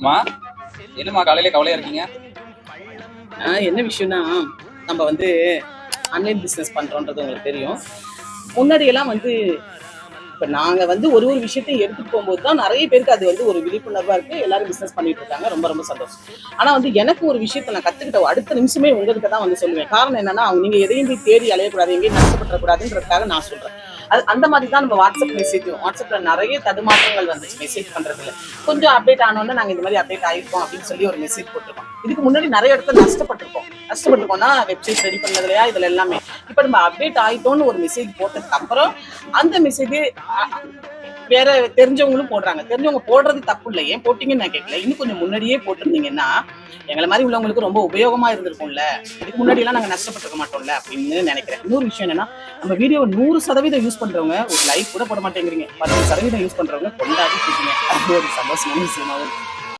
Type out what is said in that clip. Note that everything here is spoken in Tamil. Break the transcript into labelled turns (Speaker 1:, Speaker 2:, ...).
Speaker 1: மா என்னம்மா காலையில கவலையா இருக்கீங்க?
Speaker 2: என்ன விஷயம்னா, நம்ம வந்து ஆன்லைன் பிசினஸ் பண்றோம்ன்றது உங்களுக்கு தெரியும். முன்னாடி எல்லாம் வந்து இப்ப நாங்க வந்து ஒரு ஒரு விஷயத்தையும் எடுத்துட்டு போகும்போது தான் நெறைய பேருக்கு அது வந்து ஒரு விழிப்புணர்வா இருக்கு. எல்லாரும் பிசினஸ் பண்ணிட்டு இருக்காங்க. ரொம்ப ரொம்ப சந்தோஷம். ஆனா வந்து எனக்கு ஒரு விஷயத்த நான் கத்துக்கிட்ட அடுத்த நிமிஷமே உங்ககிட்ட தான் வந்து சொல்லுவேன். காரணம் என்னன்னா, நீங்க எதையும் போய் தேடி அலையக்கூடாது, எங்கேயும் நஷ்டப்பட்டுறக்கூடாதுன்றதுக்காக நான் சொல்றேன். அது அந்த மாதிரி தான் நம்ம வாட்ஸ்அப்ல நெறைய தடுமாற்றங்கள் வந்துச்சு மெசேஜ் பண்றதுல. கொஞ்சம் அப்டேட் ஆனோனே நாங்க இந்த மாதிரி அப்டேட் ஆயிருக்கோம் அப்படின்னு சொல்லி ஒரு மெசேஜ் போட்டிருக்கோம். இதுக்கு முன்னாடி நெறைய இடத்துல நஷ்டப்பட்டிருக்கோம்னா வெப்சைட் ரெடி பண்ணதுலயா இதுல எல்லாமே. இப்ப நம்ம அப்டேட் ஆயிட்டோம்னு ஒரு மெசேஜ் போட்டதுக்கு அப்புறம் அந்த மெசேஜ் வேற தெரிஞ்சவங்களும் போடுறாங்க. தெரிஞ்சவங்க போடுறது தப்பு இல்லை, ஏன் போட்டீங்கன்னு நான் கேட்கல. இன்னும் கொஞ்சம் முன்னாடியே போட்டிருந்தீங்கன்னா எங்களை மாதிரி உள்ளவங்களுக்கு ரொம்ப உபயோகமா இருந்திருக்கும்ல. இதுக்கு முன்னாடி எல்லாம் நாங்க நஷ்டப்பட்டிருக்க மாட்டோம்ல அப்படின்னு நினைக்கிறேன். இன்னொரு விஷயம் என்னன்னா, நம்ம வீடியோ 100% யூஸ் பண்றவங்க ஒரு லைக் கூட போட மாட்டேங்கிறீங்க. 10% யூஸ் பண்றவங்க கொண்டாடி இருக்கீங்க. அது ஒரு சந்தோஷமான விஷயமாவும் இருக்கு.